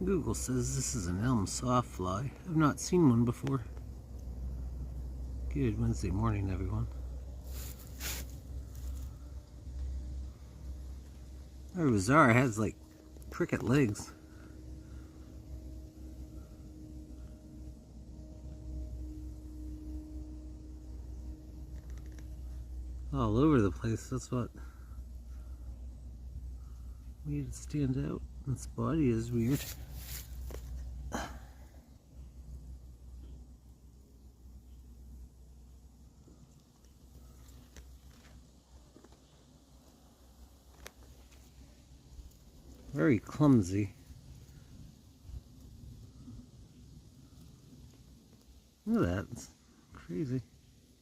Google says this is an elm sawfly. I've not seen one before. Good Wednesday morning, everyone. Very bizarre. It has like cricket legs. All over the place. That's what made it stand out. Its body is weird. Very clumsy.